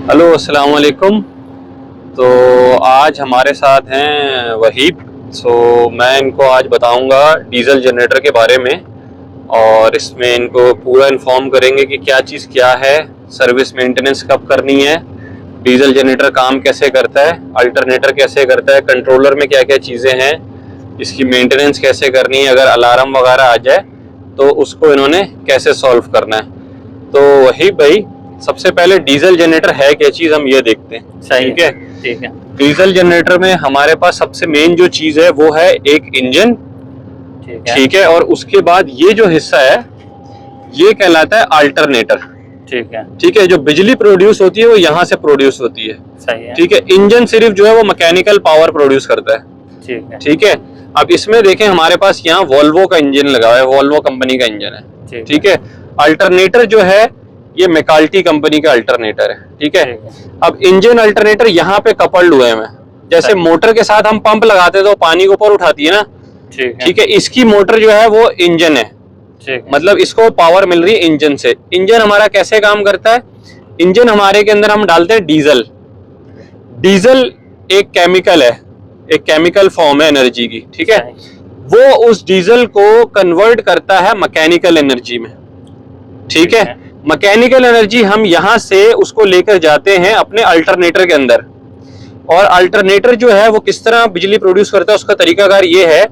Hello, अस्सलाम वालेकुम। तो आज हमारे साथ हैं वहीब। मैं इनको आज बताऊंगा डीजल जनरेटर के बारे में, और इसमें इनको पूरा इन्फॉर्म करेंगे कि क्या चीज़ क्या है, सर्विस मेंटेनेंस कब करनी है, डीजल जनरेटर काम कैसे करता है, अल्टरनेटर कैसे करता है, कंट्रोलर में क्या क्या चीज़ें हैं, इसकी मेंटेनेंस कैसे करनी है, अगर अलार्म वगैरह आ जाए तो उसको इन्होंने कैसे सॉल्व करना है। तो वहीब भाई, सबसे पहले डीजल जनरेटर है क्या चीज, हम ये देखते हैं। ठीक है, ठीक है। डीजल जनरेटर में हमारे पास सबसे मेन जो चीज है वो है एक इंजन। ठीक है, और उसके बाद ये जो हिस्सा है ये कहलाता है अल्टरनेटर। ठीक है, जो बिजली प्रोड्यूस होती है वो यहाँ से प्रोड्यूस होती है। सही है। ठीक है, इंजन सिर्फ जो है वो मैकेनिकल पावर प्रोड्यूस करता है। ठीक है, अब इसमें देखें हमारे पास यहाँ वोल्वो का इंजन लगा हुआ है, वोल्वो कंपनी का इंजन है। ठीक है, अल्टरनेटर जो है ये मेकाल्टी कंपनी का अल्टरनेटर है। ठीक है, अब इंजन अल्टरनेटर यहाँ पे कपल्ड हुए हैं। जैसे मोटर के साथ हम पंप लगाते हैं तो पानी को ऊपर उठाती है ना। ठीक है, इसकी मोटर जो है वो इंजन है, मतलब इसको पावर मिल रही है इंजन से। इंजन हमारा कैसे काम करता है, इंजन हमारे के अंदर हम डालते हैं डीजल। डीजल एक केमिकल है, एक केमिकल फॉर्म है एनर्जी की। ठीक है, वो उस डीजल को कन्वर्ट करता है मैकेनिकल एनर्जी में। ठीक है, मैकेनिकल एनर्जी हम यहाँ से उसको लेकर जाते हैं अपने अल्टरनेटर के अंदर। और अल्टरनेटर जो है वो किस तरह बिजली प्रोड्यूस करता है, उसका तरीकाकार ये है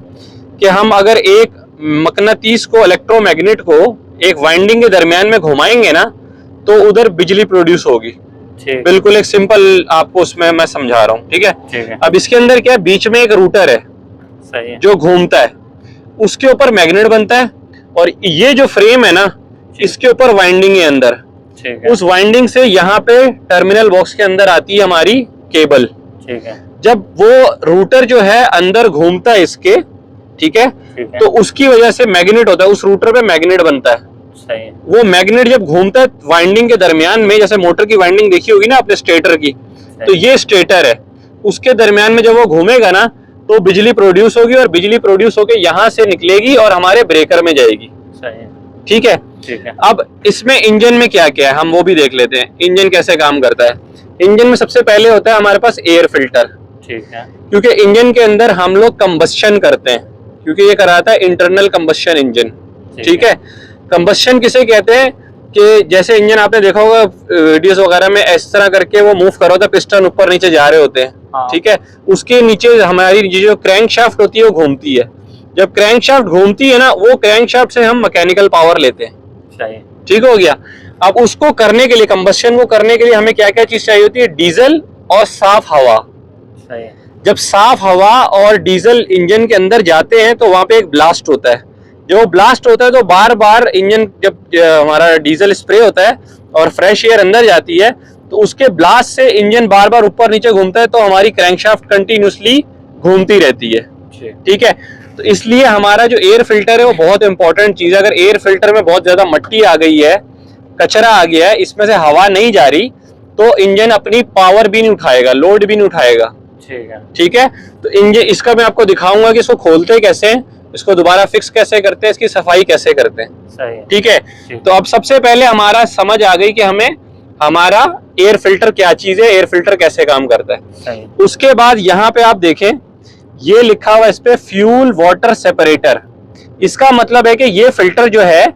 कि हम अगर एक मकनातीस को, इलेक्ट्रोमैग्नेट को एक वाइंडिंग के दरमियान में घुमाएंगे ना तो उधर बिजली प्रोड्यूस होगी। बिल्कुल एक सिंपल आपको उसमें मैं समझा रहा हूँ। ठीक है, अब इसके अंदर क्या है, बीच में एक रूटर है, सही है, जो घूमता है, उसके ऊपर मैग्नेट बनता है, और ये जो फ्रेम है ना इसके ऊपर वाइंडिंग है अंदर। उस वाइंडिंग से यहाँ पे टर्मिनल बॉक्स के अंदर आती है हमारी केबल। ठीक है, जब वो रूटर जो है अंदर घूमता है इसके, ठीक है, तो उसकी वजह से मैग्नेट होता है, उस रूटर पे मैग्नेट बनता है। सही है। वो मैग्नेट जब घूमता है वाइंडिंग के दरमियान में, जैसे मोटर की वाइंडिंग देखी होगी ना आपने स्टेटर की, तो ये स्टेटर है, उसके दरमियान में जब वो घूमेगा ना तो बिजली प्रोड्यूस होगी, और बिजली प्रोड्यूस होकर यहाँ से निकलेगी और हमारे ब्रेकर में जाएगी। सही है। ठीक है, अब इसमें इंजन में क्या क्या है हम वो भी देख लेते हैं, इंजन कैसे काम करता है। इंजन में सबसे पहले होता है हमारे पास एयर फिल्टर। ठीक है, क्योंकि इंजन के अंदर हम लोग कंबस्शन करते हैं, क्योंकि ये कराता है इंटरनल कंबस्शन इंजन। ठीक है, कंबस्शन किसे कहते हैं कि जैसे इंजन आपने देखा होगा वीडियोस वगैरह में, इस तरह करके वो मूव कर रहा होता है, पिस्टन ऊपर नीचे जा रहे होते हैं। ठीक है, उसके नीचे हमारी जो क्रैंक शाफ्ट होती है वो घूमती है। जब क्रैंक शाफ्ट घूमती है ना, वो क्रैंक शाफ्ट से हम मैकेनिकल पावर लेते हैं। ठीक हो गया। अब उसको करने के लिए, कंबस्शन को करने के लिए हमें क्या क्या चीज चाहिए होती है, डीजल और साफ हवा। जब साफ हवा और डीजल इंजन के अंदर जाते हैं तो वहां पे एक ब्लास्ट होता है। जब वो ब्लास्ट होता है तो बार बार इंजन, जब हमारा डीजल स्प्रे होता है और फ्रेश एयर अंदर जाती है तो उसके ब्लास्ट से इंजन बार बार ऊपर नीचे घूमता है, तो हमारी क्रैंकशाफ्ट कंटिन्यूसली घूमती रहती है। ठीक है, तो इसलिए हमारा जो एयर फिल्टर है वो बहुत इंपॉर्टेंट चीज है। अगर एयर फिल्टर में बहुत ज्यादा मट्टी आ गई है, कचरा आ गया है, इसमें से हवा नहीं जा रही, तो इंजन अपनी पावर भी नहीं उठाएगा, लोड भी नहीं उठाएगा। ठीक है, तो इंजन, इसका मैं आपको दिखाऊंगा कि इसको खोलते कैसे हैं, इसको दोबारा फिक्स कैसे करते हैं, इसकी सफाई कैसे करते हैं। ठीक है, तो अब सबसे पहले हमारा समझ आ गई कि हमें हमारा एयर फिल्टर क्या चीज है, एयर फिल्टर कैसे काम करता है। उसके बाद यहाँ पे आप देखें, ये लिखा हुआ इस पे फ्यूल वाटर सेपरेटर। इसका मतलब है कि ये फिल्टर जो है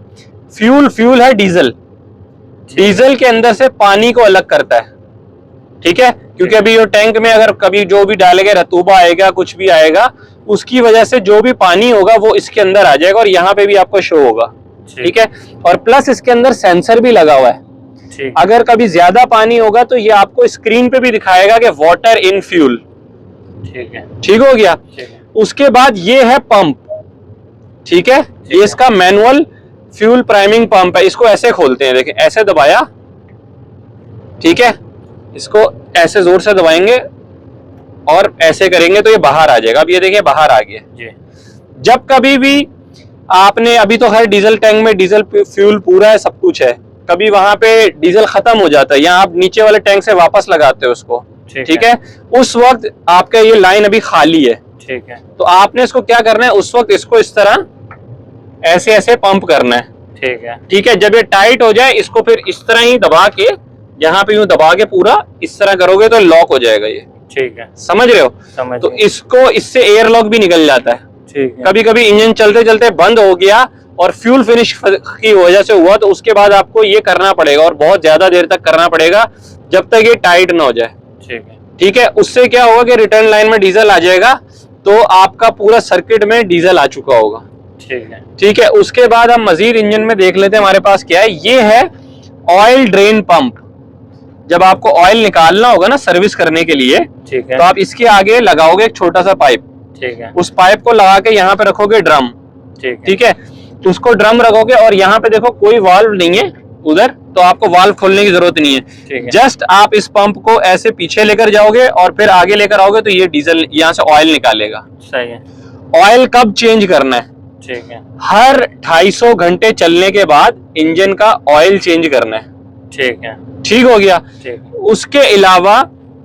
फ्यूल है डीजल, डीजल के अंदर से पानी को अलग करता है। ठीक है, क्योंकि अभी जो टैंक में अगर कभी जो भी डालेंगे, रतूबा आएगा, कुछ भी आएगा, उसकी वजह से जो भी पानी होगा वो इसके अंदर आ जाएगा और यहाँ पे भी आपको शो होगा। ठीक है, और प्लस इसके अंदर सेंसर भी लगा हुआ है। अगर कभी ज्यादा पानी होगा तो ये आपको स्क्रीन पे भी दिखाएगा कि वाटर इन फ्यूल। ठीक हो गया। उसके बाद ये है पंप। ठीक है, ये इसका मैनुअल फ्यूल प्राइमिंग पंप है। इसको ऐसे खोलते हैं, देखें, ऐसे दबाया, ठीक है, इसको ऐसे जोर से दबाएंगे और ऐसे करेंगे तो ये बाहर आ जाएगा। अब ये देखिए बाहर आ गया। जब कभी भी आपने, अभी तो हर डीजल टैंक में डीजल फ्यूल पूरा है, सब कुछ है, कभी वहां पे डीजल खत्म हो जाता है, या आप नीचे वाले टैंक से वापस लगाते हो उसको। ठीक है, उस वक्त आपका ये लाइन अभी खाली है। ठीक है, तो आपने इसको क्या करना है, उस वक्त इसको इस तरह ऐसे ऐसे पंप करना है। ठीक है, जब ये टाइट हो जाए इसको फिर इस तरह ही दबा के यहाँ पे यूं दबा के पूरा इस तरह करोगे तो लॉक हो जाएगा ये। ठीक है, समझ रहे हो? समझ। तो इसको इससे एयर लॉक भी निकल जाता है। ठीक है। कभी कभी इंजन चलते चलते बंद हो गया और फ्यूल फिनिश की वजह से हुआ, तो उसके बाद आपको ये करना पड़ेगा और बहुत ज्यादा देर तक करना पड़ेगा जब तक ये टाइट ना हो जाए। ठीक है। ठीक है, उससे क्या होगा कि रिटर्न लाइन में डीजल आ जाएगा, तो आपका पूरा सर्किट में डीजल आ चुका होगा। ठीक है। ठीक है, उसके बाद हम मजीद इंजन में देख लेते हैं हमारे पास क्या है। ये है ऑयल ड्रेन पंप। जब आपको ऑयल निकालना होगा ना सर्विस करने के लिए, ठीक है, तो आप इसके आगे लगाओगे एक छोटा सा पाइप। ठीक है। उस पाइप को लगा के यहाँ पे रखोगे ड्रम। ठीक है, उसको ड्रम रखोगे और यहाँ पे देखो कोई वाल्व नहीं है उधर, तो आपको वाल्व खोलने की जरूरत नहीं है। जस्ट आप इस पंप को ऐसे पीछे लेकर जाओगे और फिर आगे लेकर आओगे तो ये डीजल यहाँ से ऑयल निकालेगा। सही है। ऑयल कब चेंज करना है? ठीक है, हर 250 घंटे चलने के बाद इंजन का ऑयल चेंज करना है। ठीक है, ठीक हो गया। ठीक। उसके अलावा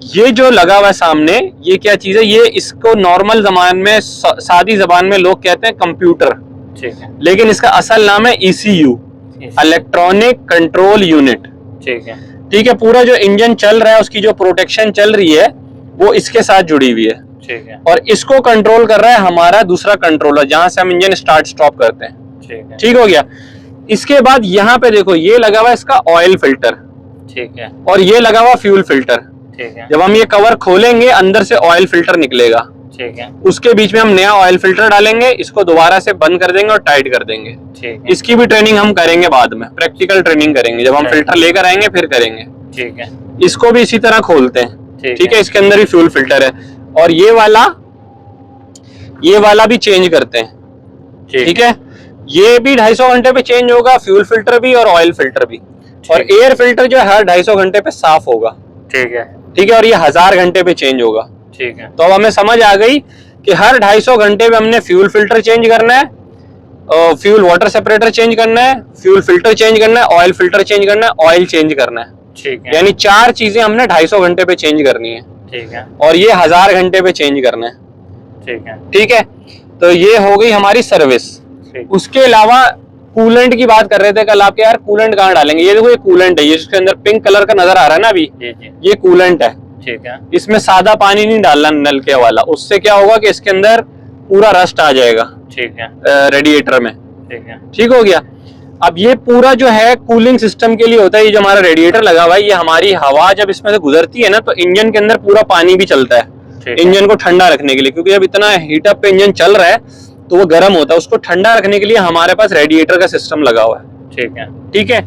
ये जो लगा हुआ है सामने, ये क्या चीज है? ये इसको नॉर्मल जबान में, सादी जबान में लोग कहते हैं कंप्यूटर। ठीक है, लेकिन इसका असल नाम है ECU, इलेक्ट्रॉनिक कंट्रोल यूनिट। ठीक है। ठीक है, पूरा जो इंजन चल रहा है उसकी जो प्रोटेक्शन चल रही है वो इसके साथ जुड़ी हुई है। ठीक है। और इसको कंट्रोल कर रहा है हमारा दूसरा कंट्रोलर, जहां से हम इंजन स्टार्ट स्टॉप करते हैं। ठीक है। ठीक हो गया। इसके बाद यहाँ पे देखो ये लगा हुआ है इसका ऑयल फिल्टर। ठीक है। और ये लगा हुआ फ्यूल फिल्टर। ठीक है। जब हम ये कवर खोलेंगे अंदर से ऑयल फिल्टर निकलेगा। ठीक है। उसके बीच में हम नया ऑयल फिल्टर डालेंगे, इसको दोबारा से बंद कर देंगे और टाइट कर देंगे। ठीक है। इसकी भी ट्रेनिंग हम करेंगे बाद में, प्रैक्टिकल ट्रेनिंग करेंगे जब हम फिल्टर लेकर आएंगे फिर करेंगे। ठीक है। इसको भी इसी तरह खोलते हैं। ठीक है, इसके अंदर भी फ्यूल फिल्टर है और ये वाला भी चेंज करते हैं। ठीक है, ये भी 250 घंटे पे चेंज होगा, फ्यूल फिल्टर भी और ऑयल फिल्टर भी। और एयर फिल्टर जो है हर 250 घंटे पे साफ होगा। ठीक है। ठीक है, और ये 1000 घंटे पे चेंज होगा। ठीक है। तो अब हमें समझ आ गई कि हर 250 घंटे पे हमने फ्यूल फिल्टर चेंज करना है, फ्यूल वाटर सेपरेटर चेंज करना है, फ्यूल फिल्टर चेंज करना है, ऑयल फिल्टर चेंज करना है, ऑयल चेंज करना है। ठीक है। यानी 4 चीजें हमने 250 घंटे पे चेंज करनी है। ठीक है। और ये 1000 घंटे पे चेंज करना है। ठीक है। ठीक है, तो ये हो गई हमारी सर्विस। उसके अलावा कूलेंट की बात कर रहे थे कल आप, यार कूलेंट कहाँ डालेंगे? ये देखो ये कूलेंट है, ये इसके अंदर पिंक कलर का नजर आ रहा है ना अभी, ये कूलेंट है। ठीक है। इसमें सादा पानी नहीं डालना नलके वाला, उससे क्या होगा कि इसके अंदर पूरा रस्ट आ जाएगा। ठीक है। रेडिएटर में। ठीक है। ठीक हो गया। अब ये पूरा जो है कूलिंग सिस्टम के लिए होता है। ये जो हमारा रेडिएटर लगा हुआ है, ये हमारी हवा जब इसमें से गुजरती है ना तो इंजन के अंदर पूरा पानी भी चलता है इंजन को ठंडा रखने के लिए, क्योंकि जब इतना हीटअप पे इंजन चल रहा है तो वो गर्म होता है, उसको ठंडा रखने के लिए हमारे पास रेडिएटर का सिस्टम लगा हुआ है। ठीक है। ठीक है।